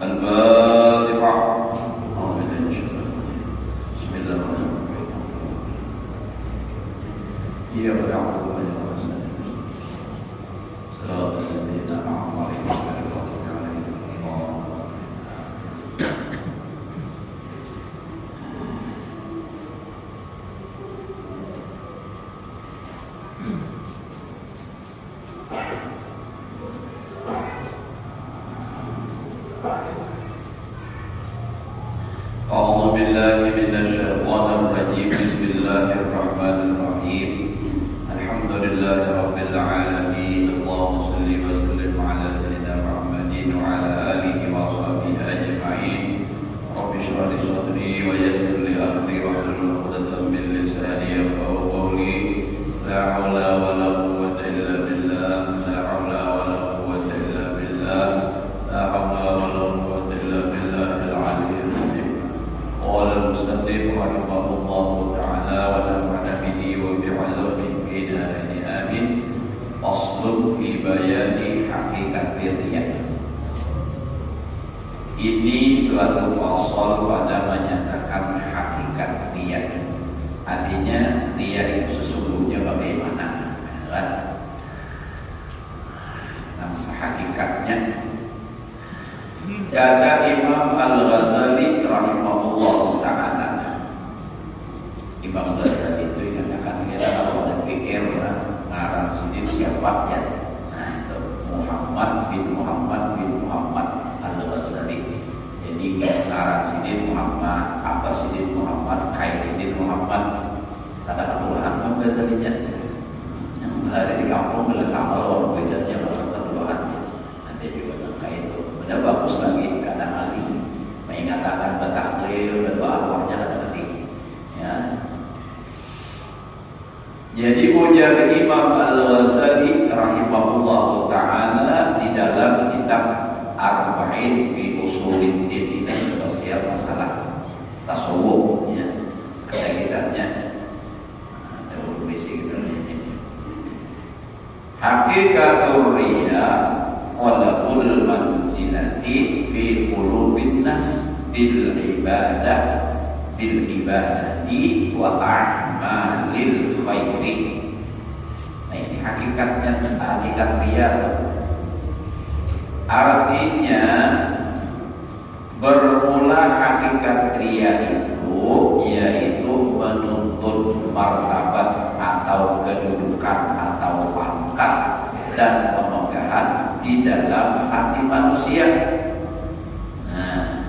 الفاتحة. بسم الله الرحمن الرحيم. إياك نعبد وإياك نستعين. صراط الذين أنعمت عليهم غير المغضوب عليهم ولا أعوذ بالله من الشيطان الرجيم. بسم الله الرحمن الرحيم. الحمد لله رب العالمين. اللهم صل وسلم على سيدنا محمد وعلى آله وصحبه أجمعين. رب اشرح لي صدري ويسر لي أمري واحلل عقدة من لساني يفقهوا قولي. لا حول ولا قوة إلا بالله. لا حول ولا قوة إلا بالله. لا حول ولا قوة إلا بالله العلي العظيم. قال المصنف رحمه الله تعالى ونفعنا به وبعلومه في دارين آمين. فصل في بيان حقيقة الرياء. Ini suatu fasal pada menyatakan hakikat riya. Artinya riya itu sesungguhnya bagaimana? Nah, hakikatnya. Kata Imam Al-Ghazali rahimahullah ta'ala. Imam Ghazali itu dikatakan kita kalau ada pikir ngarang sendiri siapa ya? Nah itu Muhammad bin Muhammad Al-Ghazali. Jadi ngarang sendiri Muhammad, apa sendiri Muhammad, kai sendiri Muhammad. Kata Tuhan Imam Ghazali-nya. Yang hari di kampung bila sama orang bekerja malah Tuhan. Nanti juga kai itu. Udah bagus lagi kadang kali mengatakan betahlil berdoa arwahnya kadang kali ya. Jadi ujar Imam Al-Ghazali rahimahullah ta'ala di dalam kitab Arba'in fi Ushuluddin. Ini spesial masalah tasawuf ya. Ada kitabnya ada basic ini. Hakikatul riya qalbul manzilati fi qulubin nas bil ibadati wa a'malil khairi. Nah ini hakikatnya, hakikat riya. Artinya bermula hakikat riya itu yaitu menuntut martabat atau kedudukan atau pangkat dan kemegahan di dalam hati manusia. Nah,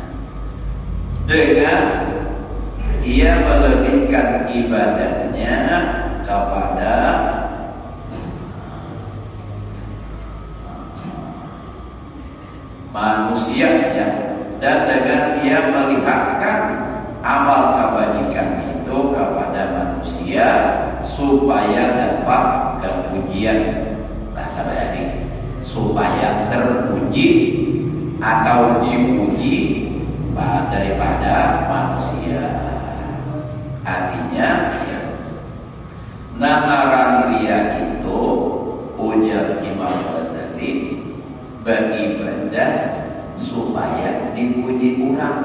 dengan ia melebihkan ibadahnya kepada manusia ya, dan dengan ia melihatkan amal kebajikan itu kepada manusia supaya dapat kepujian. Bahasa Bali supaya terpuji atau dipuji daripada manusia. Artinya nama riya itu ujar Imam Ghazali beribadah supaya dipuji orang.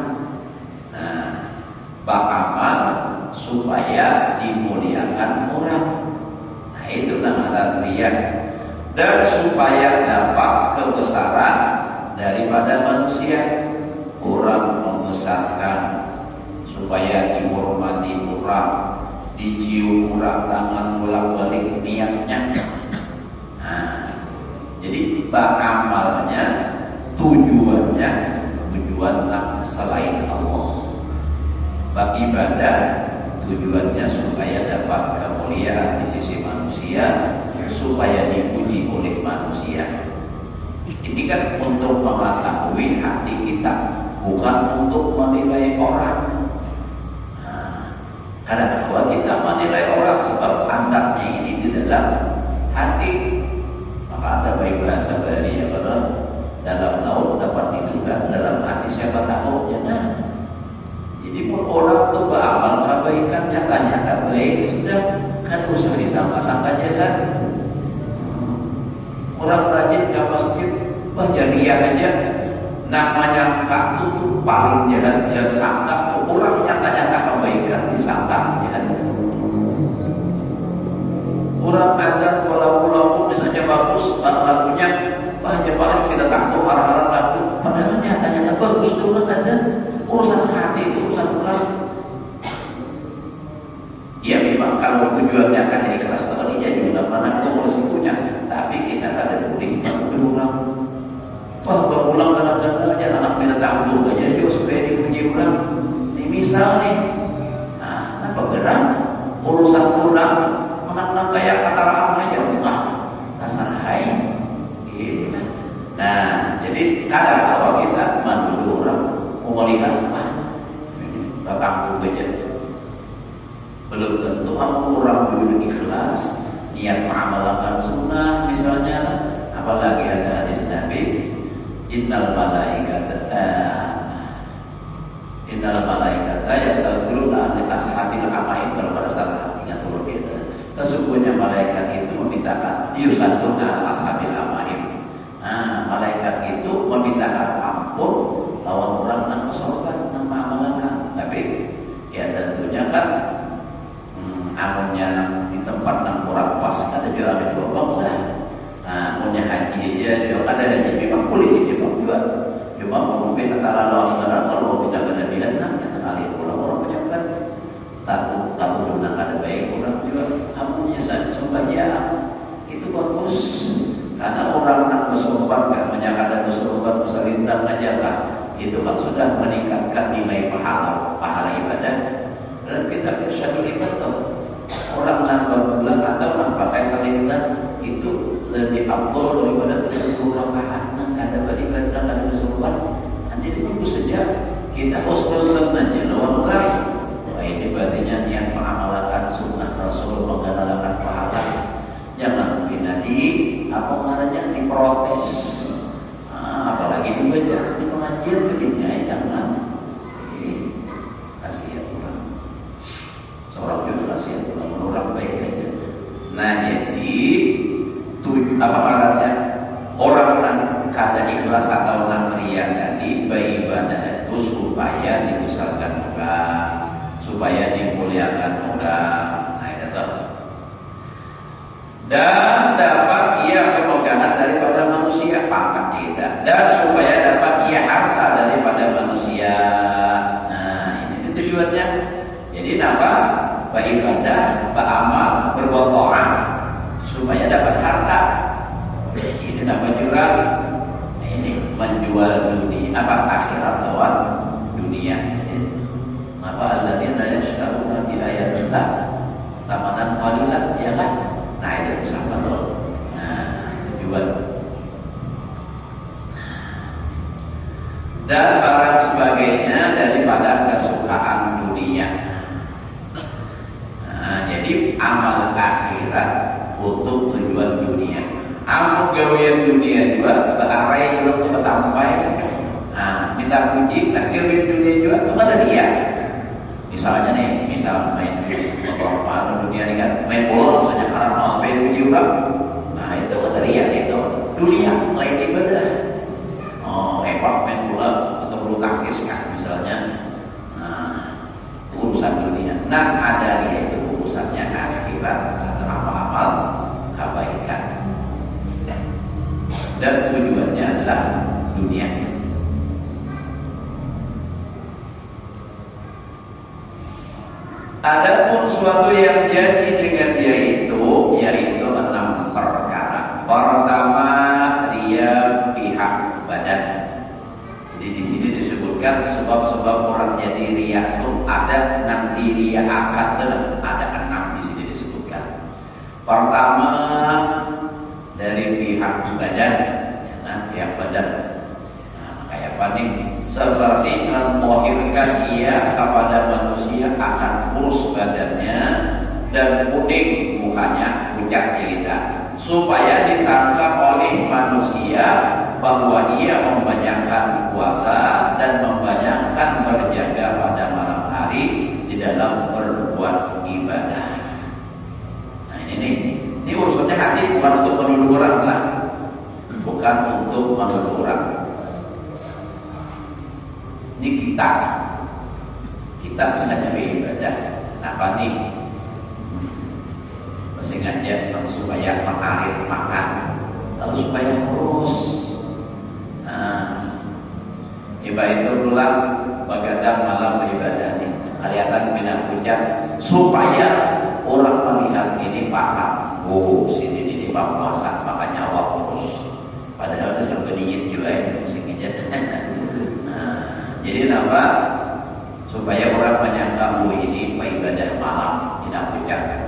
Nah, beramal supaya dimuliakan orang. Nah, itu nama riya. Dan supaya dapat kebesaran daripada manusia. Orang membesarkan supaya dihormati orang, dicium orang, tangan bolak-balik niatnya. Nah, jadi beramalnya tujuan selain Allah. Beribadah tujuannya supaya dapat kemuliaan di sisi manusia, supaya dipuji oleh manusia. Ini kan untuk mengetahui hati kita, bukan untuk menilai orang. Nah, karena bahwa kita menilai orang sebab antaranya ini di dalam hati. Maka ada baik bahasa Bali ya, kalau dalam laut dapat diduga, dalam hati siapa tahu ya. Nah, jadi pun orang itu beramal kebaikan nyatanya baik, sudah kan usah disangka-sangka aja kan. Orang rajin ke masjid, jariah aja, Namanya sangka itu paling jahat. Dia sangka orang nyata-nyata kebaikan disangka jahat. Orang ada lagu-lagu misalnya bagus, lagunya banyak banget kita takut arah-arah lagu, padahal nyata-nyata bagus itu orang ada. Urusan hati itu urusan orang. Ya memang kalau tujuannya akan jadi keras teorinya juga mana itu resikonya. Tapi kita ada budi berulang. Wah berulang kadang-kadang anak kita tahu aja juga supaya dipuji ulang. Ini misal nih, nah apa gerak urusan ulang menang kayak kata apa aja enggak asal hai. Gitu. Nah jadi kadang kalau kita menuduh orang melihat wah kampung aja. Belum tentu orang dulu ikhlas niat mengamalkan sunnah misalnya, apalagi ada hadis Nabi innal malaikata yastaghfiruna li ashabil amain. Kalau pada saat ingat turun kita sesungguhnya malaikat itu memintakan yusalluna ashabil amain. Nah malaikat itu memintakan ampun lawan orang yang kesopan yang mengamalkan. Tapi ya tentunya kan amunnya di tempat yang kurang pas ada juga ada dua bang lah. Nah, amunnya haji aja juga ada haji memang boleh aja bang juga. Cuma mungkin antara lawan saudara kalau tidak berlebihan kan kita kali orang menyiapkan takut benar ada baik orang juga. Amunnya saja sembahyang itu bagus karena orang yang bersopan nggak menyangka bersopan berselintang aja lah. Itu kan sudah meningkatkan nilai pahala ibadah. Dan kita irsyadul ibadah. Orang yang berbulan atau orang pakai selintang itu lebih afdal daripada 30 rakaat yang ada beribadah dan ada bersopan. Nanti bagus saja kita husnul sunnahnya lawan orang. Wah ini berarti niat mengamalkan sunnah Rasul mengamalkan pahala. Jangan mungkin nanti apa namanya diprotes. Apalagi dibaca di pengajian begini jangan. Kasihan orang. Seorang itu kasihan orang baik aja. Nah jadi apa caranya orang yang kata ikhlas atau namriya tadi beribadah itu supaya dibesarkan orang, supaya dimuliakan orang. Nah itu tuh. Dan dapat ia kemegahan daripada manusia pangkat tidak, dan supaya dapat ia harta daripada manusia. Nah ini tujuannya. Jadi apa? Beribadah, beramal, berbuat taat supaya dapat harta. Ini dapat juga. Nah, ini menjual dunia akhirat lawan dunia. Apa alladzina yashra'una bi ayatillah tsamanan qalilan, ya kan? Nah itu sama loh. Nah jual. Dan barang sebagainya daripada kesukaan dunia. Nah, jadi amal akhirat untuk tujuan dunia. Amal gawean dunia juga berai juga untuk bertampai. Nah, minta puji, tak gawean dunia juga itu ada dia. Misalnya nih, misal main apa dunia ini kan main bola, misalnya haram mau main puji orang. Nah itu keterian itu dunia lain ibadah. Oh hebat main bola atau bulu tangkis kah misalnya. Nah urusan dunia. Nah ada dia itu urusannya akhirat atau amal-amal kebaikan. Dan tujuannya adalah dunia. Adapun suatu yang jadi dengan dia itu yaitu 6 perkara. Pertama dia pihak badan. Jadi di sini disebutkan sebab-sebab orang jadi riya itu ada 6 di riya akad dan ada 6 di sini disebutkan. Pertama dari pihak badan, ya, pihak badan. Nah, kayak apa nih? Seperti membohirkan ia kepada manusia akan kurus badannya dan kuning mukanya, pucat jelita, supaya disangka oleh manusia bahwa ia membanyakkan puasa dan membanyakkan berjaga pada malam hari di dalam berbuat ibadah. Nah ini urusannya hati, bukan untuk menuduh orang lah, bukan untuk menuduh orang. Ini kita misalnya beribadah, kenapa nih? Sengaja supaya mengalir makan, lalu supaya kurus. Ibadah itu pulang begadang malam beribadah nih. Kelihatan pindah puncak supaya orang melihat ini paham. Oh, sini ini Pak puasa, makanya awak kurus. Padahal ada sampai diet juga ya, sengaja. Jadi kenapa? Supaya orang menyangka ini ibadah malam tidak puncak.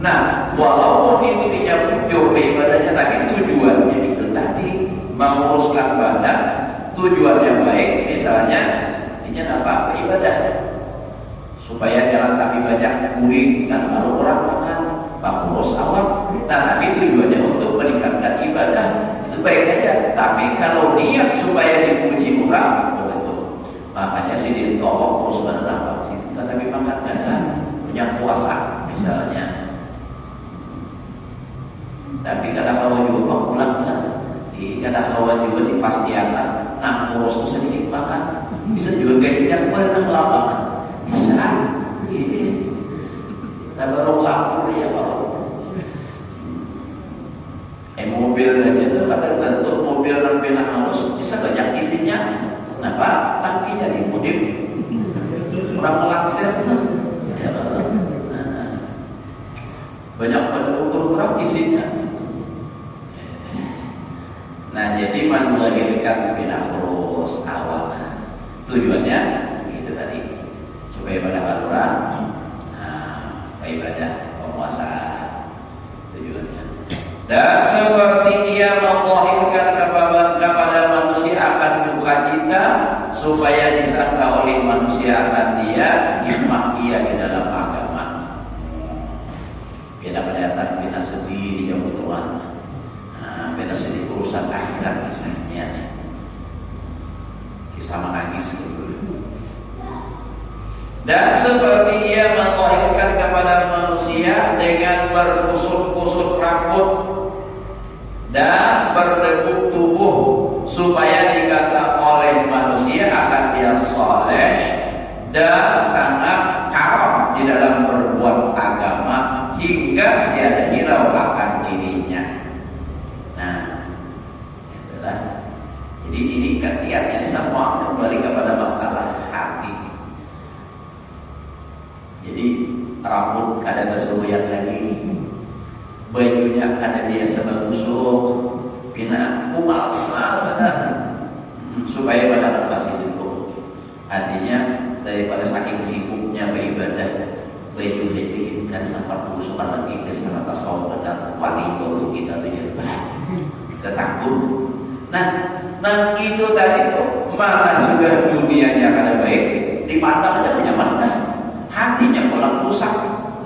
Nah, walaupun intinya muncul ibadahnya, tapi tujuannya itu tadi menguruskan badan, tujuannya baik, misalnya ini apa? Ibadah. Supaya jangan tapi banyak kuring kan kalau orang makan bagus awak. Nah, tapi tujuannya untuk meningkatkan ibadah itu baik aja. Tapi kalau niat supaya dipuji orang, betul. Makanya sih ditolong terus berapa sih. Tapi makan ada banyak puasa misalnya. Tapi kadang kawan juga pulang lah. Kadang kawan juga dipastikan. Nah, kurus itu sedikit makan, bisa juga genjang boleh lama. Bisa, tapi baru lapar ya kalau mobil aja tuh pada tentu mobil nampilnya halus bisa banyak isinya. Kenapa? Tangki jadi mudik kurang melaksir. Ya, banyak pada utur-utur isinya. Nah, jadi melahirkan bina terus awak. Tujuannya itu tadi. Supaya ibadah aturan, ibadah penguasaan tujuannya. Dan seperti ia melahirkan kepada manusia akan duka cita, supaya disangka oleh manusia akan dia hikmah ia di dalam agama. Beda kelihatan, beda sedih di jauh Tuhan, beda sedih urusan akhirat kisahnya, kisah menangis gitu. Dan seperti ia melahirkan kepada manusia dengan berkusut-kusut rambut dan berdegup tubuh, supaya dikata oleh manusia akan dia soleh dan sangat karam di dalam berbuat agama, hingga tiada hirau akan dirinya. Nah, itulah. Jadi ini kan niatnya semua kembali kepada masalah hati. Jadi rambut kada keseruyan lagi, bajunya kada biasa bagus pina kumal supaya pada kasih itu. Artinya daripada saking sibuknya beribadah, baju hiji kan sempat busukan lagi bersama tasawuf dan wanita kita tu ya, kita takut. Nah itu tadi tuh mana sudah dunianya kada baik, di mata aja menyaman. Hatinya malah rusak.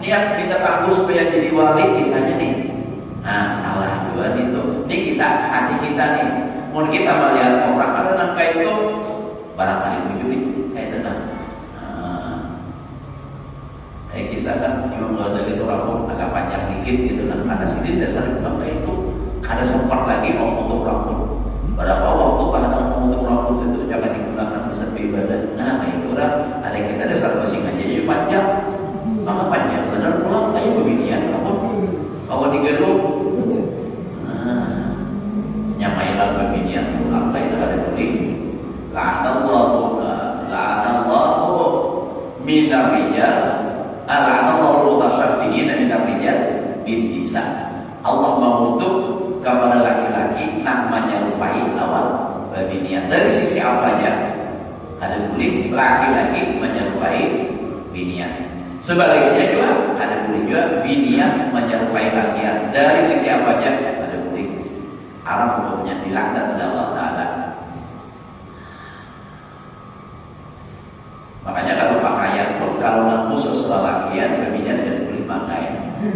Niat kita bagus supaya jadi wali kisahnya nih. Nah, salah juga itu. Ini kita, hati kita nih. Mau kita melihat orang ada nangka itu barangkali mencuri. Kayak kisah kan Imam Ghazali itu rambut agak panjang dikit gitu. Nah, karena sini dasar kenapa itu kada sempat lagi mau untuk rambut. Berapa waktu pada untuk rambut itu jangan digunakan di saat beribadah. Nah, itu orang ada kita dasar masing aja jadi panjang. Maka panjang benar pulang kayak beginian rambut. Bawa digeruk. Nyamailah beginian pulang kayak ada boleh. La'anallahu minar rijal. La'anallahu tashabbihin minar rijal bin nisa. Allah mengutuk kepada laki-laki namanya lupai lawan binian. Dari sisi apanya? Ada boleh laki-laki menyerupai binian. Sebaliknya juga ada boleh juga binian menyerupai lakian. Dari sisi apanya? Ada boleh. Haram hukumnya dilaknat oleh Allah Taala. Makanya kalau pakaian pun kalau nak khusus lakian, binian tidak boleh pakai.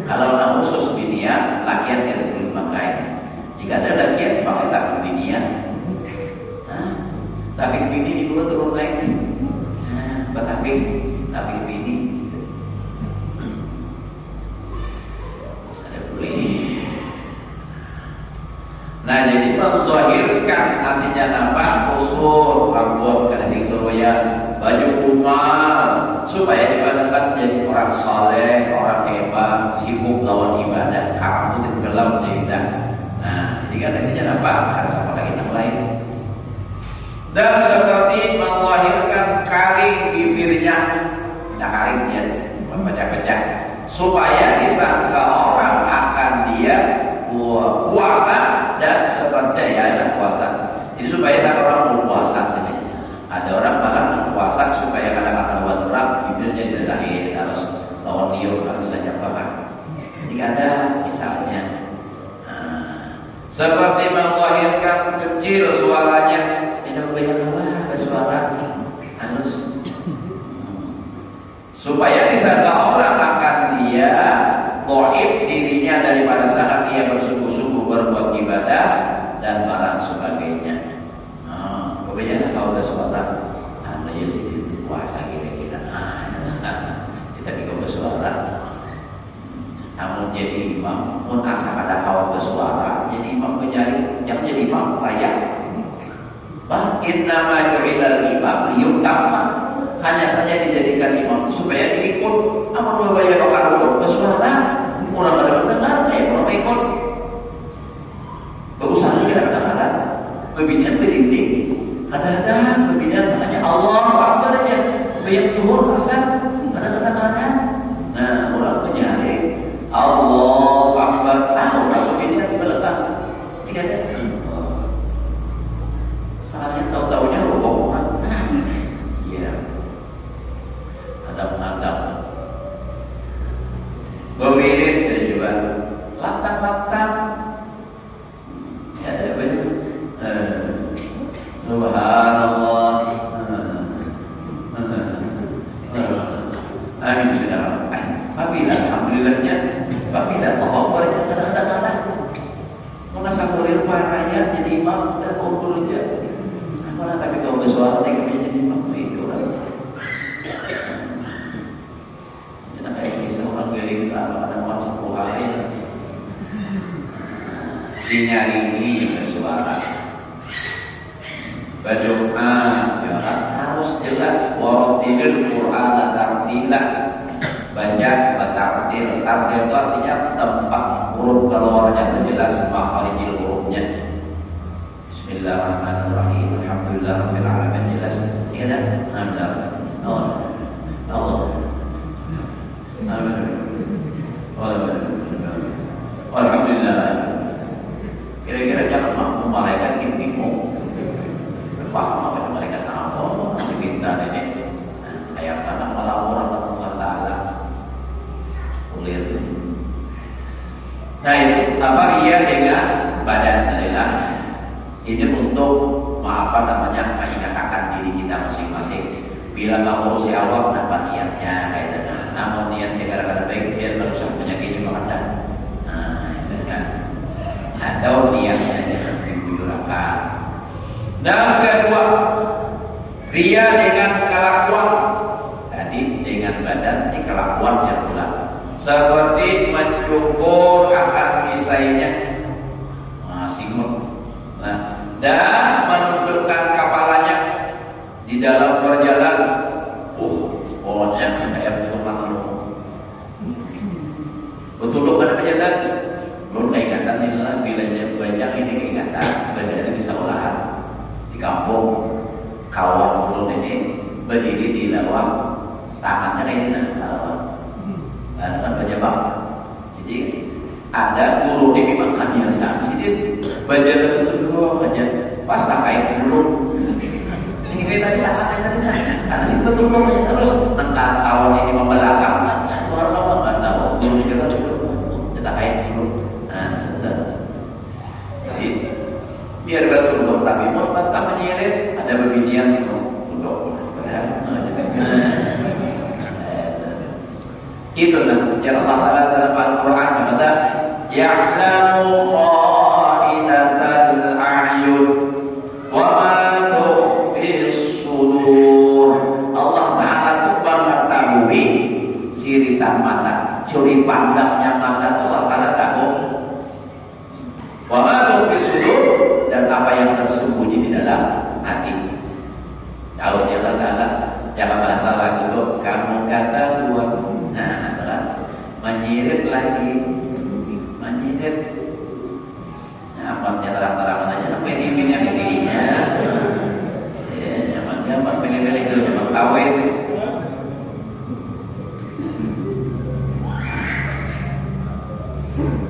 Kalau nak khusus binian, lakian tidak boleh pakai. Jika ada lakian pakai takut binian, tapi bini di bawah turun naik. Tapi bini ada boleh. Nah, jadi menzahirkan artinya apa? Usul rambut kada sing suruh pemberian, baju umal, supaya dipandangkan jadi orang saleh, orang hebat, sibuk lawan ibadah, kamu tenggelam tidak. Nah, jadi kan intinya apa? Harus apa lagi yang lain. Dan seperti melahirkan karing bibirnya, nah karingnya pecah-pecah, supaya disangka orang akan dia puasa dan seperti ya puasa. Jadi supaya orang berpuasa saja. Ada orang malah puasa supaya kadang-kadang buat orang bibirnya dibasahin, harus lawan liur, harus saja pakai. Jika ada misalnya, seperti melahirkan kecil suaranya, tidak banyak apa bersuara halus, supaya disangka orang akan dia dhaif dirinya daripada saat ia bersungguh-sungguh berbuat ibadah dan barang sebagainya. Kebanyakan kalau bersuara, anda ya sih puasa kira-kira. Kita juga bersuara. Namun jadi imam, pun asal ada hawa bersuara, jadi imam mencari yang jadi imam layak. Bahkan nama ju'ilal imam liyutamma, hanya saja dijadikan imam supaya diikut. Namun dua bayar bakal bersuara, orang ada mendengar, kayak orang ikut. Berusaha kadang-kadang, pembinaan berdinding, kadang-kadang pembinaan hanya Allah Akbarnya, bayar tuhur asal, kadang-kadang. Nah, orang mencari Allah Akbar, orang pembinaan di belakang, tidak ada. Soalnya tahu-tahunya rukuk, iya, hadap-hadap, berwirid dan juga latang-latang. Ya, ada Subhanallah. Amin saudara. Apabila alhamdulillahnya, apabila Allah Akbarnya kadang-kadang kalah. Mana sakulir paraya jadi imam udah undur aja. Mana tapi kalau bersuara dia jadi imam itu lah. Kita kayak bisa orang beri kita ada orang 10 hari. Dinyaringi bersuara, berdoa, ya, harus jelas. Warattilil Qur'ana tartila, baca bertartil. Tartil itu artinya tempat huruf keluarnya itu jelas, makharijil hurufnya. Bismillahirrahmanirrahim, alhamdulillahirabbil alamin, jelas. Iya dah, alhamdulillah. Alhamdulillah. Kira-kira jangan mampu malaikat ini bingung. Paham apa malaikat apa? Sekitar ini ayat kata malam Allah Taala. Ulir. Nah itu apa ia dengan badan adalah ini untuk apa namanya mengingatkan diri kita masing-masing. Bila mau si awak dapat niatnya kayak namun niatnya gara-gara baik dia merusak penyakitnya mengendak. Atau niatnya dibujurkan. Dan kedua, ria dengan kelakuan. Tadi dengan badan di kelakuannya pula. Seperti mencukur akan misainya, simut. Nah, dan menundukkan kepalanya di dalam perjalanan. Pokoknya saya betul malu. Betul pada perjalanan. Belum keingatan inilah bilanya banyak ini keingatan banyak bisa olahan di kampung kawan belum ini berdiri di lawang tangannya ini dan banyak banget. Jadi ada guru ini memang kebiasaan sih belajar betul saja pas terkait dulu ini kita tidak ada karena sih betul terus tentang kawan ini membelakang orang lama nggak tahu guru kita terkait dulu. Jadi biar betul tapi mau pertama nyirit ada pembinian untuk itu nanti cara Allah Taala dalam Al-Quran kata ya'lamu kha'inatal a'yun wa ma tukhfis sudur. Allah Taala itu mengetahui siritan mata, curi pandangnya mata. Allah Taala tahu. Wa ma tukhfis sudur, dan apa yang tersembunyi di dalam hati. Tahu dia Allah Taala Jangan bahasa lagu tuh, kamu kata buatku. Nah, kan menyirip lagi, menyirip. Nah, apa yang terang-terangan aja, tapi ini pilihnya. Ya, zaman pilih-pilih itu, zaman kawin.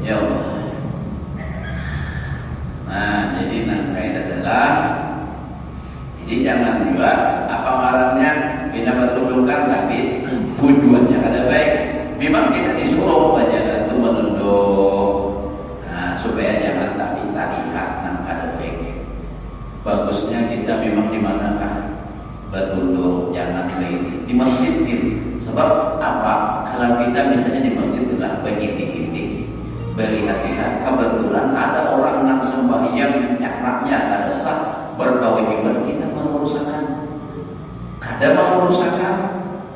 Ya Allah. Nah, jadi kaidah adalah, jadi jangan juga apa ngarannya kita bertundukkan, tapi tujuannya kada baik. Memang kita disuruh aja itu menunduk, nah, supaya jangan tapi lihat nang kada baik. Bagusnya kita memang di manakah bertunduk, jangan baik di masjid ini. Sebab apa? Kalau kita misalnya di masjid adalah begini-ini, berlihat-lihat kebetulan ada orang yang sembahyang caranya kada sah, berkewajiban kita meluruskan. Kada meluruskan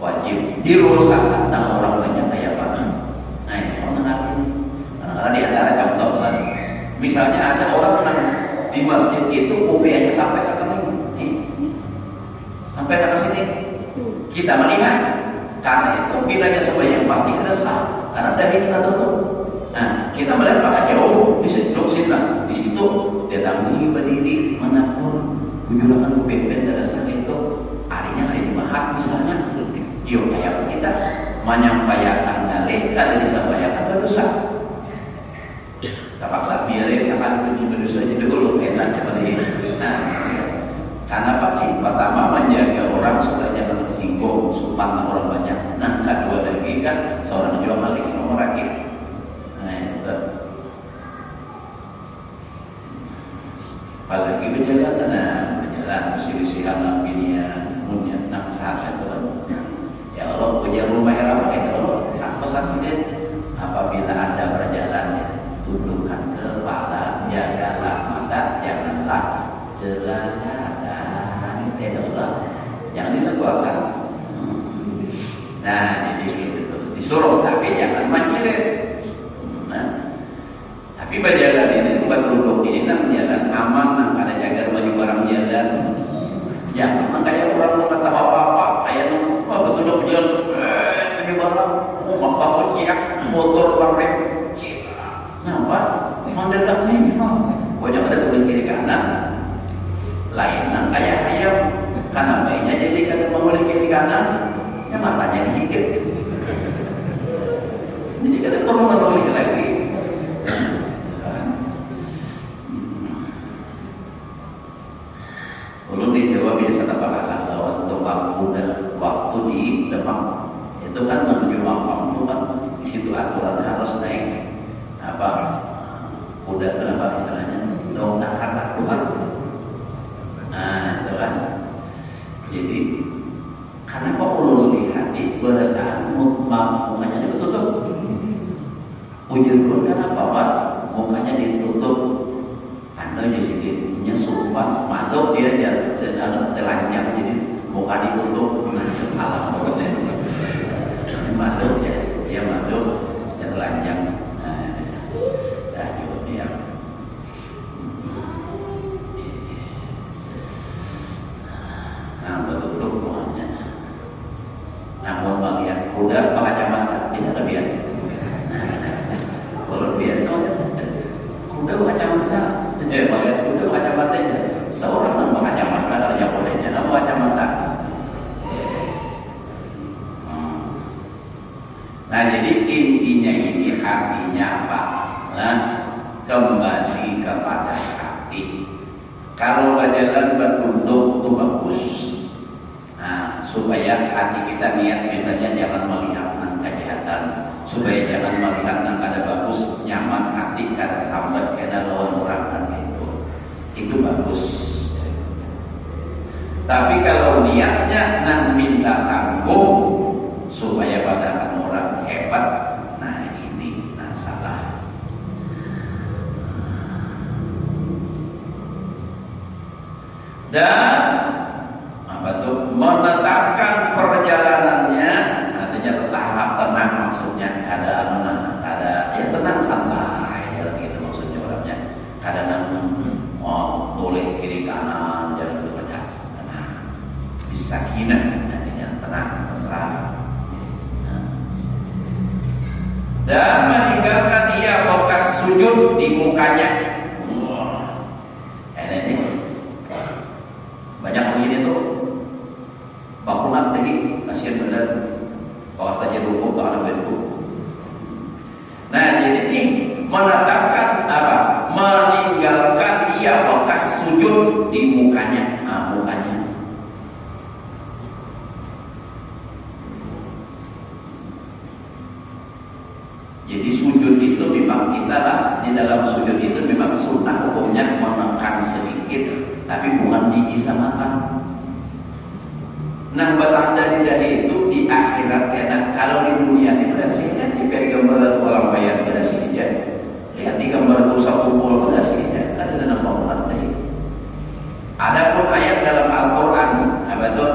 wajib diluruskan. Nah, orang banyak kayak apa? Nah, ini orang hal ini. Karena di antara contoh kan, misalnya ada orang yang di masjid itu kopiahnya sampai ke sini, sampai ke sini. Kita melihat, karena itu bilanya sembahyang pasti kada sah, karena dahi kita tutup. Nah, kita melihat maka jauh di situ, di situ dia tangi berdiri menakut, menjurahkan kopiah dan dasar itu harinya hari Jumat misalnya. Yuk kayak kita menyampaikan ngalih kada disampaikan berdosa. Terpaksa biar sangat berdosa jadi dulu enak seperti ini. Nah, karena apa nih? Pertama menjaga orang supaya jangan tersinggung, sopan orang banyak. Nah, kedua lagi kan seorang jual malih nomor rakit. Apalagi berjalan bersih-bersihan lampinya punya nak sahaja Tuhan. Ya Allah punya rumah yang ramah itu Allah pesan sini. Apabila Anda berjalan, tundukkan kepala, jagalah mata, janganlah jelajahkan. Itu Allah yang dilakukan. Nah, jadi itu disuruh, tapi jangan menyirik. Tapi berjalan ini bertunduk ini nak jalan aman, nak ada jaga maju barang jalan. Jangan kayak orang yang kata apa-apa, kayak bertunduk berjalan, maju barang, apa yang motor lari, kenapa? Mendadak ini, pokoknya ada tulis kiri kanan, lain nak kayak ayam, karena bayinya jadi kata memulai kiri kanan, ya matanya dikit, jadi kata perlu menoleh lagi. Belum di Jawa biasa kalah lawan tebang kuda waktu di Demak itu kan menuju Mampang itu kan di situ aturan harus naik apa kuda kenapa istilahnya dongkakan aturan. Nah itu kan jadi kenapa perlu dilihat beretaan mukanya ditutup ujung kenapa Pak mukanya ditutup. Anda jadi sumpah makhluk dia telanjang jadi muka ditutup. Nah alam pokoknya ini makhluk ya, dia makhluk yang telanjang. Dah juga dia bertutup mukanya. Namun melihat kuda pakai kacamata bisa lebih. Kalau biasa kuda pakai kacamata. Melihat kuda kacamatanya seorang yang berkacamata ada bolehnya nama kacamata. Nah jadi intinya ini artinya apa? Nah kembali kepada hati. Kalau berjalan bertunduk itu bagus. Nah supaya hati kita niat misalnya jangan melihat kejahatan, supaya jangan melihat yang ada bagus, nyaman hati kada sambat kena lawan orang dan itu bagus. Tapi kalau niatnya nak minta tanggung supaya pandangan orang hebat, nah ini nah salah. Dan apa tuh menetapkan perjalanannya, artinya tahap tenang maksudnya ada ada ya tenang santai jalan gitu maksudnya orangnya kadang boleh kiri kanan jalan itu banyak tenang bisa kina artinya tenang, tenang. Dan meninggalkan ia bekas sujud di mukanya. Ini banyak begini tuh. Bakulan lagi kasihan bener. Kawas saja dulu ke anak itu. Nah, jadi ini menetapkan apa? Meninggalkan ia bekas sujud di mukanya. Nah, mukanya. Jadi sujud itu memang kita lah di dalam sujud itu memang sunnah hukumnya menekan sedikit, tapi bukan gigi sama makan. Nang batang dari itu di akhirat kena, kalau di dunia ini berhasil di gambar orang bayar berhasil saja. Lihat di gambar usah kumpul berhasil saja. Ada dalam bangunan tadi. Adapun ayat dalam Al-Quran apa itu?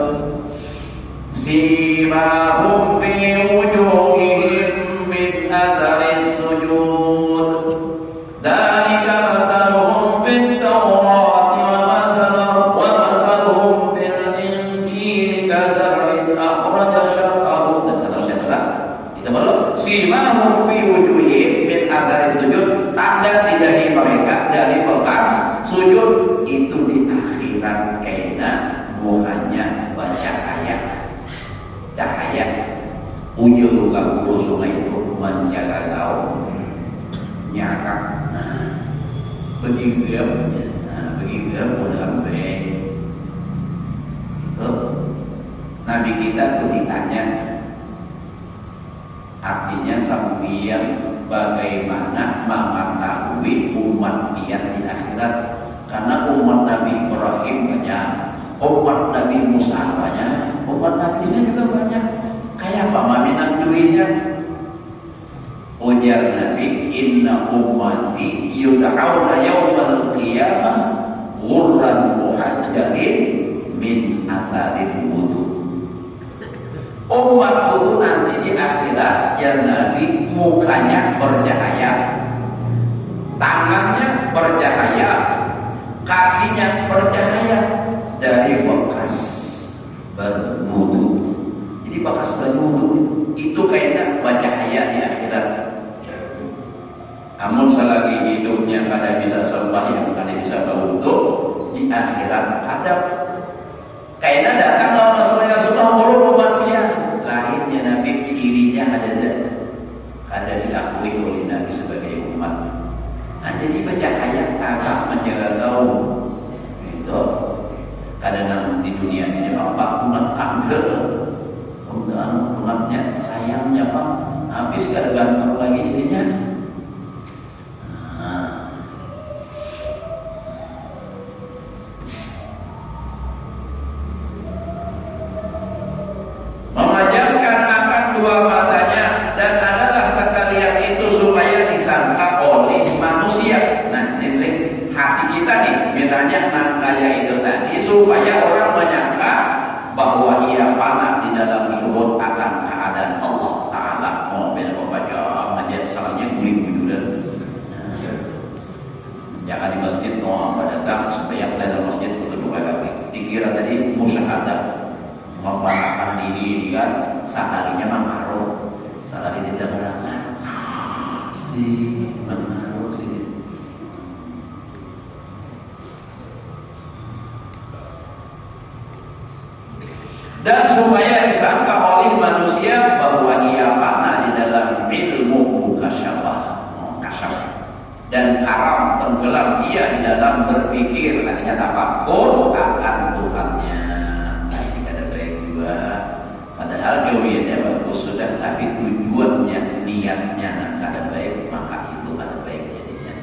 Simahum fi wujuhihim min atharis sujud. Dzalika mathaluhum fit Tawrat wa mathaluhum fil Injil kazar'in akhraja syat'ahu dan seterusnya. Itu baru simahum fi wujuhihim min atharis sujud, tanda di dahi mereka dari bekas sujud itu di akhirat kena muhanya cahaya ujung ganggu sungai itu menjaga gaul nyakap begitu mudah itu Nabi kita tuh ditanya artinya sambian bagaimana mengetahui umat dia di akhirat, karena umat Nabi Ibrahim banyak, umat Nabi Musa banyak, umat Nabi Isa juga banyak. Kayak apa maminan duitnya? Ujar Nabi, inna ummati yud'auna yawmal qiyamah ghurran muhajjalin min atharil wudu. Umatku itu nanti di akhirat ya Nabi mukanya bercahaya, tangannya bercahaya, kakinya bercahaya dari bekas berwudu. Jadi bekas berwudu itu kayaknya bercahaya di akhirat. Namun selagi hidupnya kada bisa sembahyang, kada bisa berwudu, di akhirat hadap. Kayaknya datang lawan Rasulullah puluh umat dia, lahirnya Nabi dirinya ada diakui oleh Nabi sebagai umat. Nah, jadi bercahaya agak menjaga gaul itu. Kadang di dunia ini Pak umat kandel, umatnya sayangnya Pak habis kada gantung lagi jadinya. Memejamkan akan dua matanya dan adalah sekalian itu supaya disangka oleh manusia. Nah, ini hati kita nih, misalnya nangkaya itu tadi supaya orang menyangka bahwa ia panah di dalam syuhud akan keadaan Allah Ta'ala. Oh, beda membaca aja soalnya bui-bui dan jangan di masjid datang supaya dalam masjid kedua kali dikira tadi musyahadah mempanahkan diri kan sekalinya mengharuh sekali tidak berangkat di mengharuh sini. Dan supaya disangka oleh manusia bahwa ia panah di dalam ilmu mukasyafah, dan karam tenggelam ia di dalam berpikir, artinya tafakkur akan Tuhannya. Padahal gawiannya bagus sudah, tapi tujuannya, niatnya kada baik, maka itu kada baik jadinya.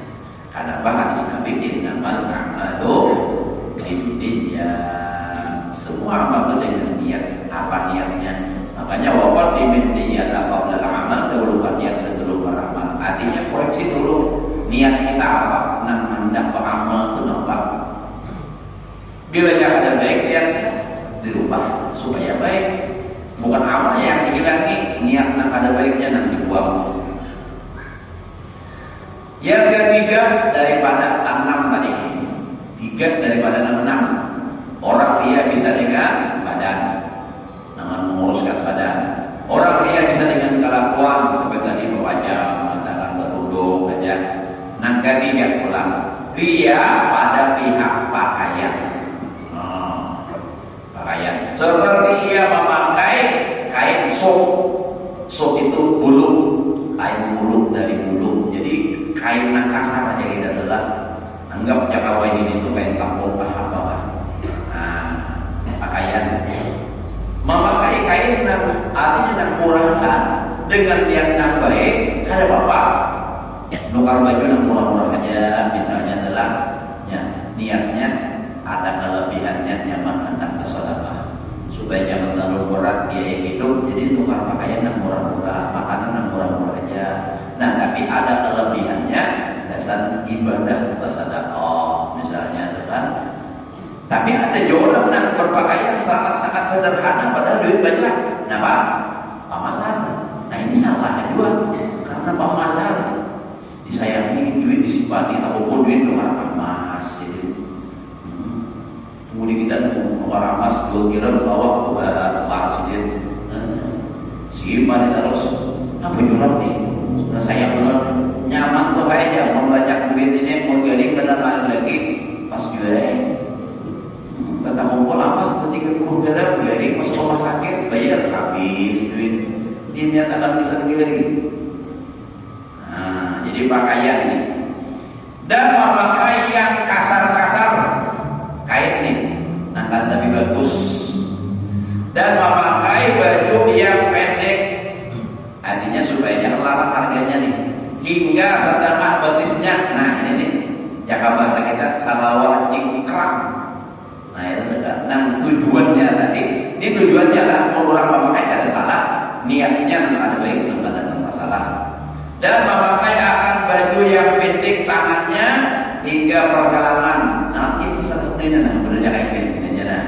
Karena hadis Nabi innamal a'malu binniyat. Semua amal itu dengan niat. Apa niatnya? Makanya waqad binniyat qabla al-amal, dahulukan niat sebelum beramal. Artinya koreksi dulu niat kita apa? Nang hendak beramal itu nampak. Bila kada baik niatnya dirubah supaya baik. Bukan amalnya yang dihilangi, niat nak ada baiknya nak dibuang. Yang ketiga daripada tanam tadi, tiga daripada enam. Orang dia bisa dengan badan, namun badan. Orang ria bisa dengan kelakuan seperti tadi berwajah, mengatakan bertunduk saja. Nah, ketiga pula ria pada pihak pakaian. Pakaian seperti ia memakai kain sok. Sok itu bulu, kain bulu dari bulu. Jadi kain yang kasar aja kita adalah anggap Jakarta ini itu kain kampung paha bawah. Nah, pakaian memakai kain artinya yang murahan dengan niat yang baik, ada apa-apa. Nukar baju yang murah-murah aja, misalnya adalah ya, niatnya ada kelebihannya nyaman hendak bersedekah supaya jangan terlalu berat biaya hidup. Jadi nukar pakaian yang murah-murah, makanan yang murah-murah aja. Nah, tapi ada kelebihannya dasar ibadah bersedekah misalnya itu kan. Tapi ada juga orang yang berpakaian sangat-sangat sederhana padahal duit banyak. Kenapa? Pamalar. Nah, ini salah juga karena pamalar disayangi, duit disimpan, ataupun duit nomor emas itu. Kemudian kita nomor emas 2 kira bawa ke bar sendiri. Simpan terus. Apa jurang nih? Nah, sayang benar. Nyaman tuh aja mau banyak duit ini mau jadi kena lagi pas jual. Kata ngumpul apa seperti ketemu garam dari masuk rumah sakit bayar habis duit dinyatakan bisa sendiri. Nah, jadi pakaian nih dan memakai yang kasar-kasar kain nih angkat tapi bagus dan memakai baju yang pendek artinya supaya jangan larang harganya nih hingga setengah betisnya. Nah ini nih jaka bahasa kita salawar cingkrang. Nah itu dekat. Nah tujuannya tadi, ini tujuannya lah mau orang memakai ada salah, niatnya ada baik, ada masalah. Dan memakai akan baju yang pendek tangannya hingga pergelangan. Nanti kisah sendiri nah benernya kayak gini aja nah.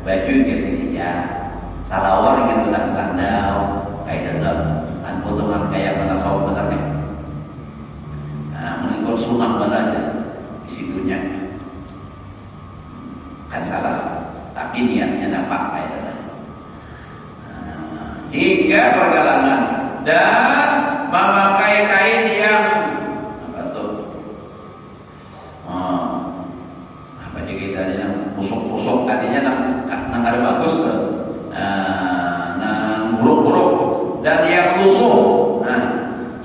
Baju yang sini aja, salawar yang kita landau kayak dalam, kan potongan kayak mana saw benar nih. Nah mengikut sunnah benar aja di situnya. Kan salah, tapi niatnya nampak kayak tadi. Hingga pergelangan dan memakai kain yang apa tuh? Apa juga kita yang pusuk-pusuk artinya nang ada bagus tuh. Nang buruk-buruk dan yang lusuh. Nah,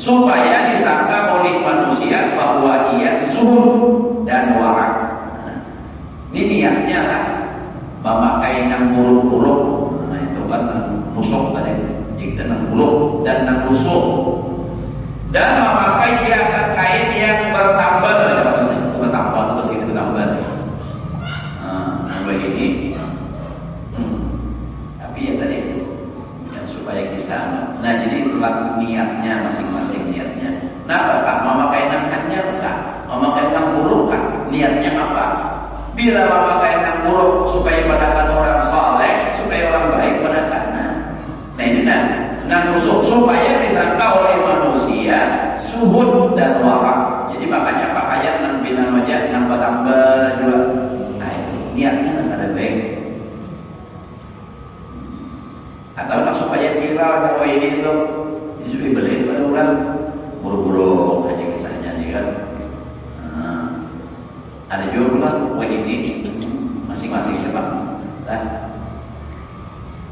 supaya disangka oleh manusia bahwa ia zuhud dan warak. Ini niatnya lah memakai yang buruk-buruk. Nah itu kan rusuk tadi, jadi yang buruk dan yang rusuk. Dan memakai kain yang bertambal, ada bagusnya itu bertambal terus gitu bertambal. Nah ini, tapi ya tadi ya, supaya kisah. Nah jadi itulah niatnya masing-masing niatnya. Nah apakah memakai yang hanyar kah? Memakai yang buruk kah? Niatnya apa? Bila memakai yang buruk supaya padahal orang saleh, supaya orang baik padahal. Nah ini nah supaya disangka oleh manusia suhud dan warak. Jadi makanya pakaian yang bina wajah, yang tambah juga. Nah itu niatnya ada baik. Atau nak supaya viral kalau ini itu supaya beli pada orang buru-buru aja kisahnya nih kan. Ada juga wah ini masing-masing ya Pak. Nah,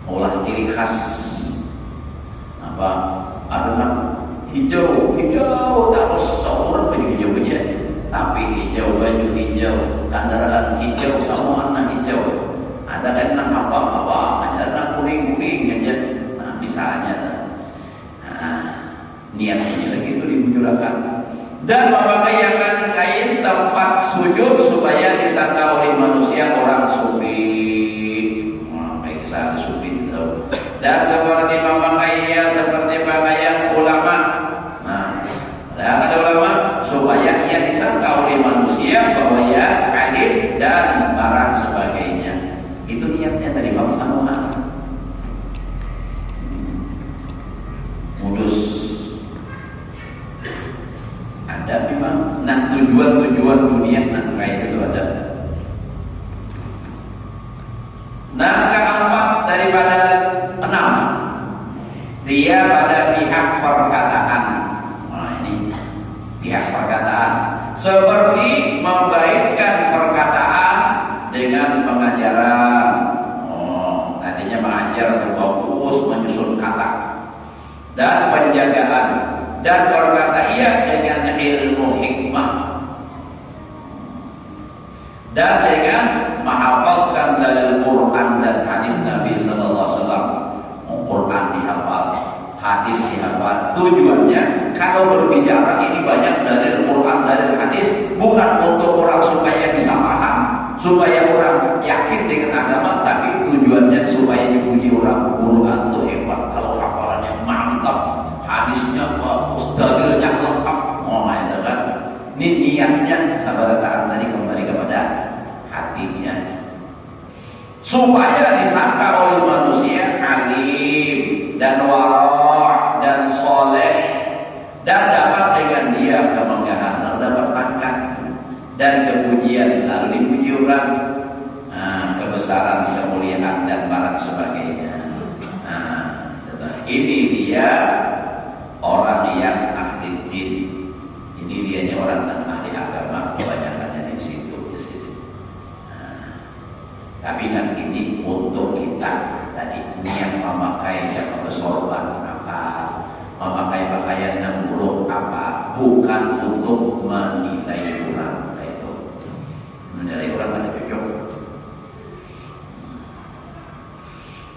olah ciri khas apa? Ada hijau terus seorang baju hijau aja, tapi hijau baju hijau, kendaraan hijau, semua warna hijau. Ada kan nang apa, ada nang kuning aja. Nah, misalnya, niatnya lagi itu dimunculkan. Dan memakai yang kain tempat sujud supaya disangka oleh manusia orang sufi. Baik sana sufi itu. Dan seperti memakai seperti pakaian ulama. Nah, ada ulama supaya ia disangka oleh manusia bahwa ia alim dan barang sebagainya. Itu niatnya dari bangsa mana? Modus. Ada memang, nah tujuan dunia nah kayak itu ada. Nah keempat daripada 6 Ria pada pihak perkataan. Nah ini pihak perkataan. Seperti membaikkan perkataan dengan pengajaran. Artinya mengajar atau fokus menyusun kata. Dan penjagaan. Dan berkata iya dengan ilmu hikmah. Dan dengan menghafazkan dari Quran dan hadis Nabi Sallallahu Alaihi Wasallam. Quran dihafal, hadis dihafal. Tujuannya kalau berbicara ini banyak dari Quran dari hadis, bukan untuk orang supaya bisa paham, supaya orang yakin dengan agama, tapi tujuannya supaya dipuji orang. Quran itu hebat kalau hafalannya mantap, hadisnya bagus, dalilnya lengkap. Itu kan. Ini niatnya sabarataan tadi kembali kepada hatinya. Supaya disangka oleh manusia alim dan wara' dan soleh, dan dapat dengan dia kemenggahan, lalu dapat pangkat dan kepujian, lalu dipuji orang, kebesaran, kemuliaan dan barang sebagainya. Ini dia orang yang ahli din. Ini dianya orang yang ahli agama, kebanyakannya di situ. Tapi kan ini untuk kita tadi niat memakai sorban apa, memakai pakaian yang buruk apa, bukan untuk menilai orang. Itu menilai orang ada cocok.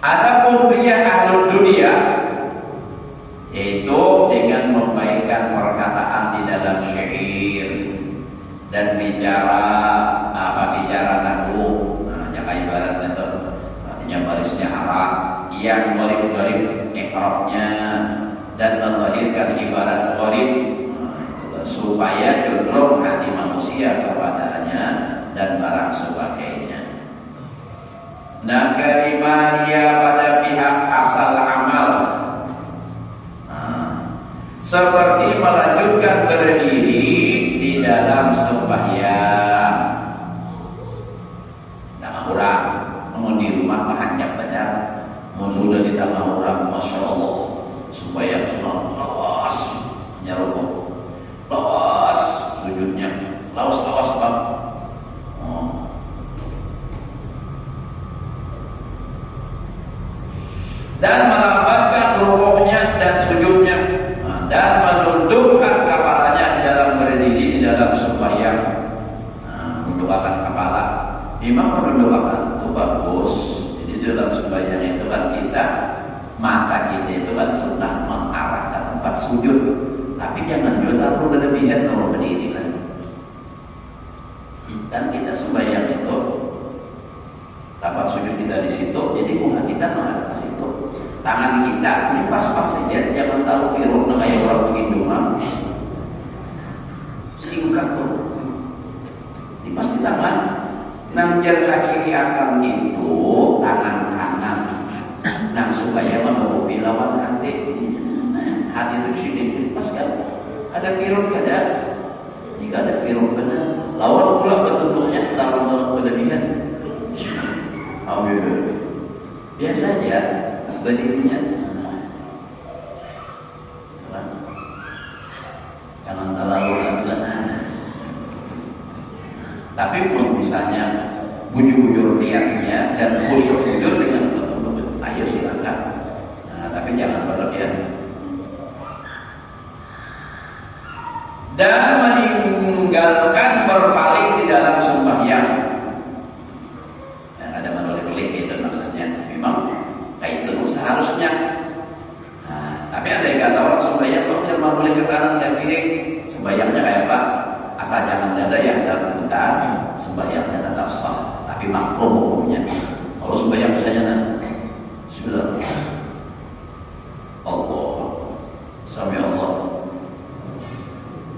Adapun pria ahlul dunia, yaitu dengan membaikkan perkataan di dalam syair dan bicara nahwu. Ibaratnya itu artinya barisnya harap yang gharib-gharib ikrabnya dan melahirkan ibarat gharib, supaya cenderung hati manusia kepadanya dan barang sebagainya. Nagarimaria pada pihak asal amal, seperti melanjutkan berdiri di dalam sembahyang. Orang mau di rumah menghadap benar, mau sudah di tengah orang, masya Allah, supaya semua lawas nyaroko, lawas sujudnya, lawas bang. Dan melambatkan rukuknya dan sujudnya, dan menundukkan kepalanya di dalam berdiri di dalam sembahyang, menundukkan kepala. Memang menundukkan itu bagus. Jadi dalam sembahyang itu kan kita, mata kita itu kan sudah mengarah ke tempat sujud. Tapi jangan juga terlalu berlebihan kalau berdiri kan. Dan kita sembahyang itu tempat sujud kita di situ, jadi muka kita menghadap ke situ. Tangan kita ini pas-pas saja, jangan tahu piruk kayak orang begitu mah. Singkat tuh. Ini pas di tangan. Nanjar kaki akan itu tangan kanan, nah supaya menutupi lawan hati. Hati itu di sini pas kan ada pirun kada, jika ada pirun benar, lawan pula bentuknya terlalu berlebihan. Biasa aja berdirinya, jangan terlalu benar. Tapi pun misalnya bujur-bujur niatnya dan khusyuk bujur dengan betul-betul, ayo silakan. Tapi jangan berlebihan. Dan meninggalkan berpaling di dalam sembahyang. Yang ada menoleh-oleh itu maksudnya. Memang kayak itu seharusnya. Tapi ada yang kata orang sembahyang kalau menoleh ke kanan ke kiri, sembahyangnya kayak apa? Asal jangan dada yang dalam keadaan sembahyangnya tetap sah, tapi makruh hukumnya. Kalau sembahyang misalnya Bismillah, Allah, Sami Allah,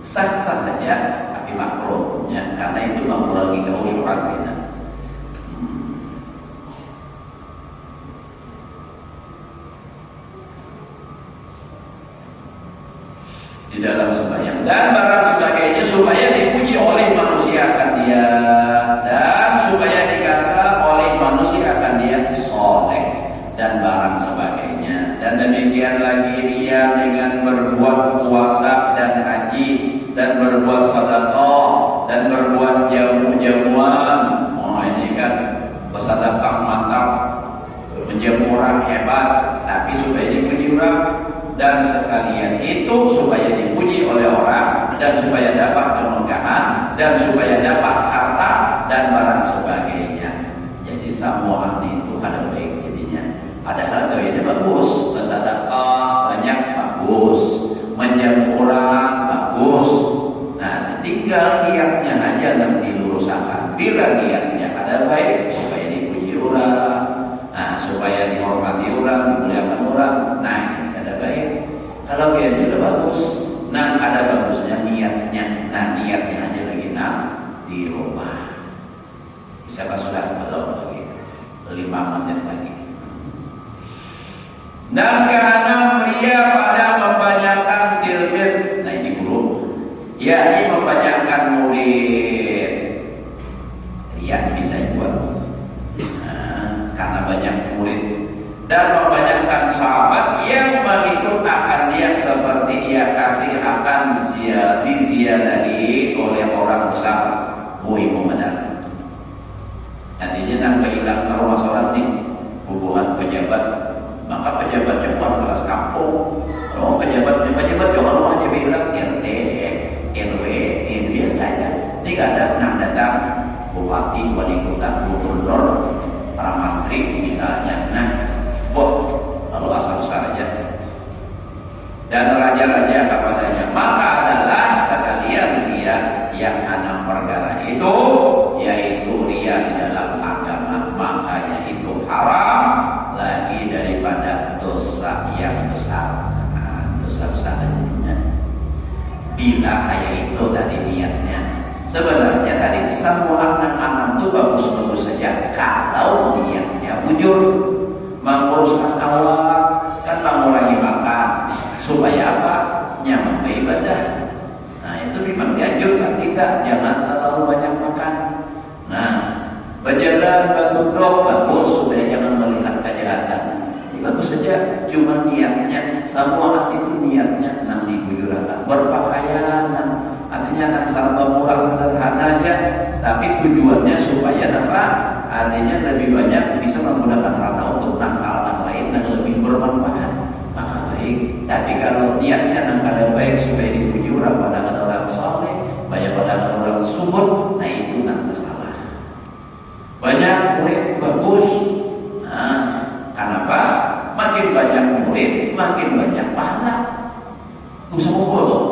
sah-sah saja, tapi makruh hukumnya, karena itu mengurangi kehusyukan kita. Di dalam sembahyang dan barang sebagainya, supaya dipuji oleh manusia akan dia, dan supaya dikata oleh manusia akan dia soleh dan barang sebagainya. Dan demikian lagi ria dengan berbuat puasa dan haji, dan berbuat sedekah, dan berbuat jamu-jamuan. Oh, ini kan bersedekah mantap, menjamu orang hebat, tapi supaya dipuji orang, dan sekalian itu supaya dipuji oleh orang, dan supaya dapat kemegahan, dan supaya dapat harta dan barang sebagainya. Jadi semua itu ada baik jadinya. Padahal ini bagus, bersedekah banyak bagus, menjamu orang bagus. Nah, tinggal niatnya aja yang diluruskan. Bila niatnya ada baik, supaya dipuji orang, nah, supaya dihormati orang, dimuliakan orang, nah ini ada baik. Kalau niatnya udah bagus, nah ada bagusnya niatnya. Nah, niatnya aja lagi dirubah. Siapa sudah belum lagi? 5 menit lagi. Dan karena pria pada membanyakan tilmiz, nah ini guru, yakni membanyakan murid. Ria bisa juga, karena banyak murid, dan membanyakan sahabat yang mengikut dia seperti ia kasih akan diziarahi oleh orang besar. Ibu benar. Artinya nang hilang rumah sholat nih, hubungan pejabat. Maka pejabatnya bukan kelas kampung. Kalau pejabat jangan rumah aja bilang RT, RW, itu biasa aja. Ini gak ada datang bupati, wali kota, gubernur, para menteri misalnya. Nah, lalu asal-asal aja. Dan raja-raja kepadanya, maka adalah sekalian dia yang 6 perkara itu, yaitu ria di dalam agama, makanya itu haram lagi daripada dosa yang besar. Nah, dosa besar artinya bila kayak itu tadi niatnya. Sebenarnya tadi semua anak-anak itu bagus-bagus saja kalau niatnya bujur, menguruskan awak, kan mengurangi makan supaya apa? Nyaman beribadah. Nah, itu memang dianjurkan kita jangan terlalu banyak makan. Nah, berjalan batu dok bagus supaya jangan melihat kejahatan. Ini bagus saja, cuma niatnya semua itu niatnya nang dibujurakan. Berpakaian, artinya nang serba murah sederhana aja, tapi tujuannya supaya apa? Artinya lebih banyak bisa menggunakan harta untuk hal lain yang lebih bermanfaat, maka baik. Tapi kalau niatnya nang kada baik supaya dipuji orang, pandangan orang soleh, banyak pandangan orang subur, nah itu nang salah. Banyak murid bagus. Nah, kenapa? Makin banyak murid, makin banyak pahala. Usah loh.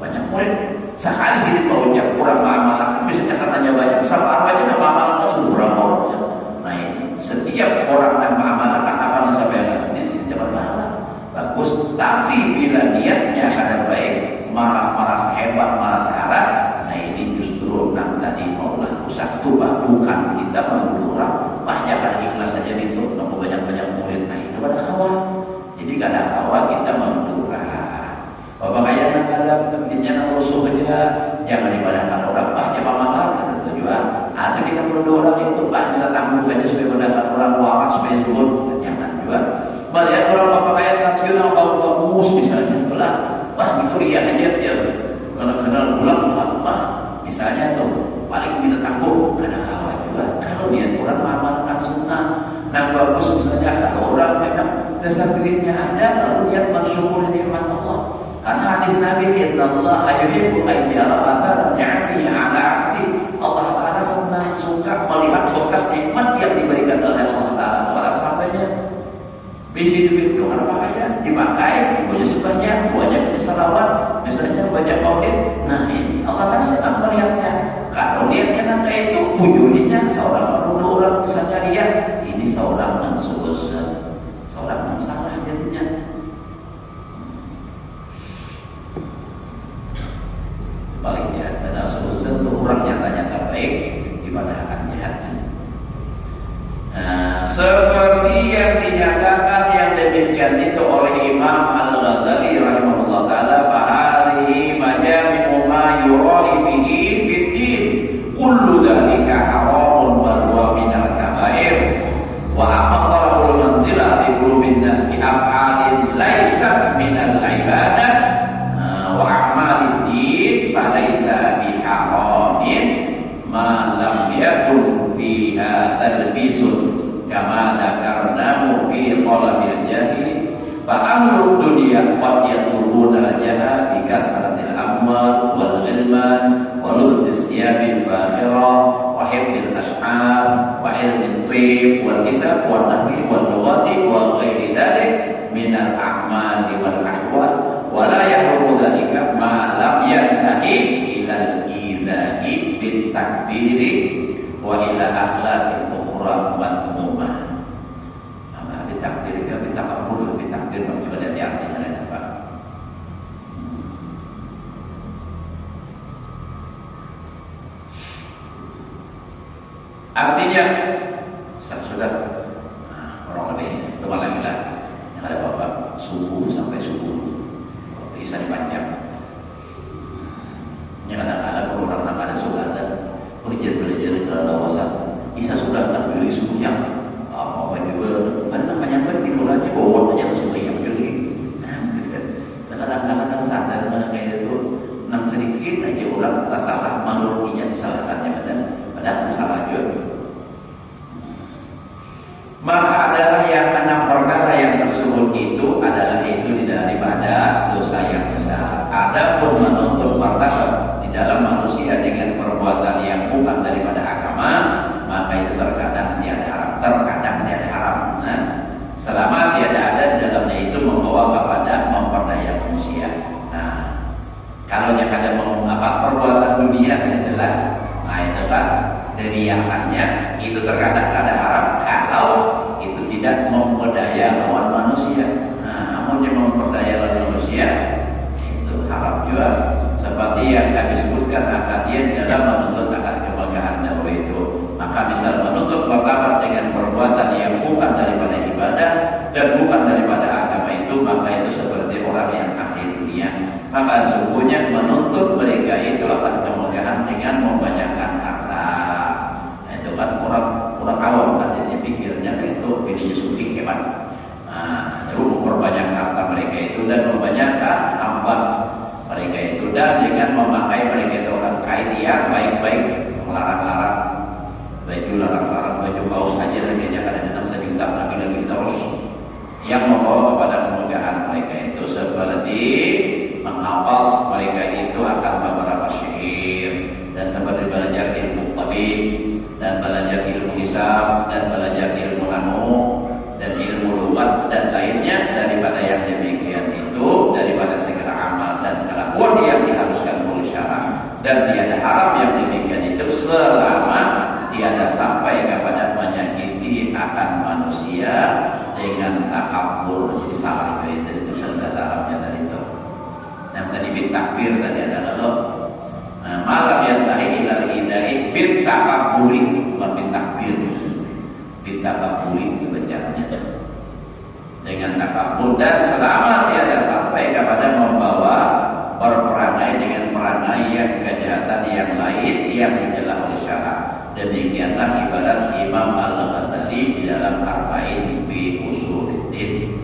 Banyak murid. Sekali sih baunya kurang mengamalkan, misalnya katanya banyak, sama apa aja nama mengamalkan sudah berapa orang. Nah, setiap orang yang mengamalkan apa sampai yang sendiri dapat pahala. Bagus. Tapi bila niatnya kada baik, marah sehebat, marah sekarang, nah ini justru nang tadi maulah usah tuh bukan kita menuduh orang banyak ada ikhlas saja itu, nggak banyak murid, nah itu pada kawan. Jadi gak ada kawan kita menuduh orang. Bapak kaya nang kada tempinya nang rusuh aja, jangan dibadahkan orang jangan malah kata tujuan. Ada kita menuduh orang itu kita tangguh aja supaya mendapatkan orang waras supaya zuhud, jangan juga. Melihat orang bapak kaya kata tujuan yang bagus misalnya itulah. Itu ria aja dia kenal pulang misalnya tuh paling kita tangguh karena kawan juga. Kalau dia kurang mengamalkan sunnah yang bagus misalnya, kalau orang memang dasar dirinya ada lalu dia bersyukur nikmat Allah. Karena hadis Nabi, innallaha yuhibbu an yara athara ni'amihi 'ala 'abdi. Allah Taala senang suka melihat bekas nikmat yang diberikan oleh Allah Taala kepada hambanya. Bisi duit itu apa kaya dipakai, punya sebanyak, banyak punya salawat, misalnya banyak maulid. Nah ini Allah Taala senang melihatnya. Kalau lihatnya nangka itu, ujungnya seorang menuduh orang misalnya lihat ini seorang yang suzon, seorang yang salah jadinya. Paling jahat pada suzon itu orang nyata-nyata baik dibadahkan jahatnya. Nah, seperti yang dinyatakan yang demikian itu oleh Imam Al-Ghazali rahimahullah taala, bahari majami'u ma yurali bihi fiddin kullu dzalika haramun wa huwa minal kabair wa amma talabul manzilah fi qulubin nas bi af'alin talabil jahi fa ahlud dunya qad yatlubuna al-jaha bi kasratil amwal wal ghilman wa lubsis siyabil fakhirah wa hifdzil ash'ar wa ilmin thib wal hisab wa nahwi wal lughati wa ghairi dzalik minal a'mali wal ahwal wa la yahrumu dzalika ma lam yantahi ilal idza'i bit takbiri wa ila akhlaqil ukhra madhmumah. Nah, ditakbir ke ditakbir, ditakbir juga dari artinya lain apa? Artinya sudah orang lebih itu lagi-lagi yang ada bapak subuh sampai subuh bisa dipanjang. Yang kadang-kadang orang nak ada sholat dan belajar kalau wasak bisa sudah kan pilih subuhnya apa juga ada namanya tidur aja bawa aja subuh yang pilih. Kadang-kadang kan sadar kayak itu nang sedikit aja orang tak salah menurutinya disalahkannya padahal salah juga. Maka adalah yang 6 perkara yang tersebut itu adalah itu daripada dosa yang besar. Adapun menuntut martabat di dalam manusia dengan perbuatan yang bukan daripada agama, maka itu terkadang tiada haram. Nah, selama tiada ada di dalamnya itu membawa kepada memperdaya manusia. Nah, kalau yang ada perbuatan dunia adalah, nah itu kan keriakannya itu terkadang ada haram kalau itu tidak memperdaya lawan manusia. Nah, namun yang memperdaya lawan manusia itu haram juga. Seperti yang kami sebutkan akan dia di dalam menuntut akan kemegahan dakwah itu. Maka misal menuntut martabat dengan perbuatan yang bukan daripada ibadah dan bukan daripada agama itu, maka itu seperti orang yang ahli dunia. Maka sesungguhnya menuntut mereka itu akan kemegahan dengan membanyakkan harta. Nah, itu kan orang awam kan jadi pikirnya itu pilihnya suki hebat. Nah, lalu memperbanyak harta mereka itu dan membanyakkan hamba mereka itu dan dengan memakai mereka itu orang kain yang baik-baik, melarang-larang baju larang-larang baju kaos aja harganya kadang-kadang 1 juta lagi terus yang membawa kepada kemegahan mereka itu seperti menghafaz mereka itu akan beberapa syair dan seperti belajar ilmu tabib dan belajar ilmu hisab dan belajar ilmu nahwu dan ilmu lughat dan lainnya daripada yang demikian itu daripada segala amal dan kelakuan yang diharuskan oleh syara dan tiada haram yang demikian itu selama tiada sampai kepada menyakiti akan manusia dengan takabur. Jadi salah itu sudah salahnya dari itu. Yang tadi bin takbir tadi adalah lo malam yang tahi ilal idai bin takaburi bukan bin takbir. Bin takaburi dibacanya dengan takabur dan selama tiada sampai kepada membawa berperangai dengan perangai yang kejahatan yang lain yang dijelaskan oleh syarak. Demikianlah ibarat Imam Al-Ghazali di dalam Arba'in bi Usuluddin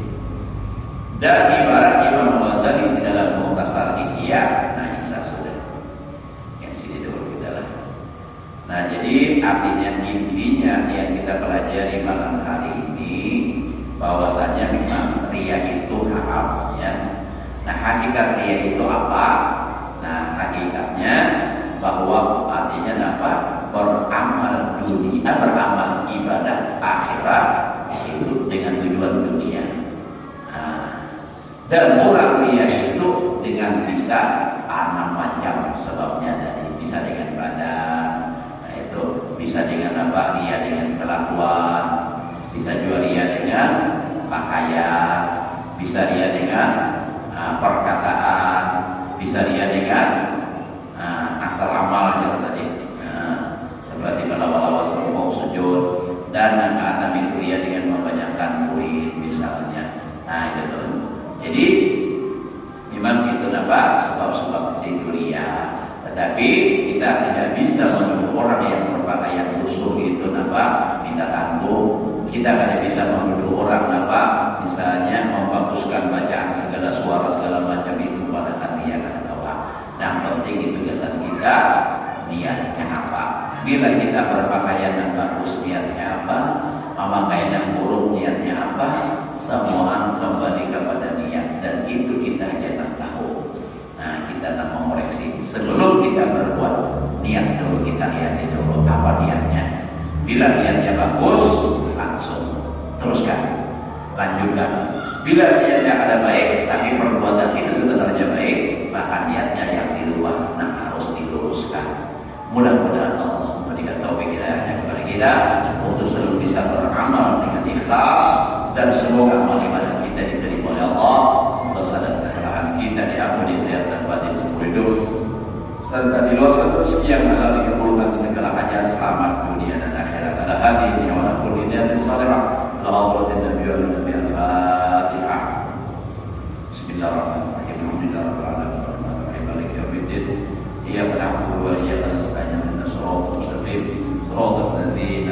dan ibarat Imam Al-Ghazali di dalam Mukhtasar Ihya. Nah, bisa sudah yang sini dulu kita lah. Nah, jadi artinya intinya yang kita pelajari malam hari ini bahwasanya memang riya itu haram ya. Nah, hakikat riya itu apa? Nah, hakikatnya bahwa artinya apa? Beramal dunia, beramal ibadah akhirat itu dengan tujuan dunia. Nah, dan orang riya itu dengan bisa 6 macam sebabnya dari bisa dengan badan, nah itu bisa dengan apa? Riya dengan kelakuan, bisa juga riya dengan pakaian, bisa riya dengan perkataan, bisa riya dengan asal amalnya tadi. Seperti balawala wasrufau sujud dan anak itu riya dengan membanyakkan murid misalnya. Nah itu tuh. Jadi memang itu apa sebab-sebab itu riya. Tetapi kita tidak bisa menuduh orang yang berpakaian lusuh itu apa minta tanggung. Kita tidak bisa menuduh orang apa misalnya membaguskan bacaan segala suara segala macam itu pada riya kan apa. Yang penting itu kesan kita niatnya apa. Bila kita berpakaian yang bagus niatnya apa, memakai yang buruk niatnya apa, Semua kembali kepada niat, dan itu kita aja tak tahu. Nah, kita tak mau koreksi. Sebelum kita berbuat, niat dulu, kita lihat dulu apa niatnya. Bila niatnya bagus, langsung teruskan, lanjutkan. Bila niatnya ada baik, tapi perbuatan itu sebenarnya baik, maka niatnya yang di luar harus diluruskan. Mudah-mudahan Allah memberikan taufik hidayahnya kepada kita untuk selalu bisa beramal dengan ikhlas, dan semoga amal ibadah kita diterima oleh Allah, dosa dan kesalahan kita diampuni sehat dan batin seumur hidup, serta diluaskan rezeki yang halal, dikabulkan segala hajat, selamat dunia dan akhirat. Ala hadirin wa ala kulli niyatin salihah. La hadratin nabiyyi wa al-Fatihah. Bismillahirrahmanirrahim. Alhamdulillahirabbil alamin. Maliki yaumiddin. Iyyaka na'budu wa iyyaka nasta'in. Ihdinas siratal mustaqim. Shiratal ladzina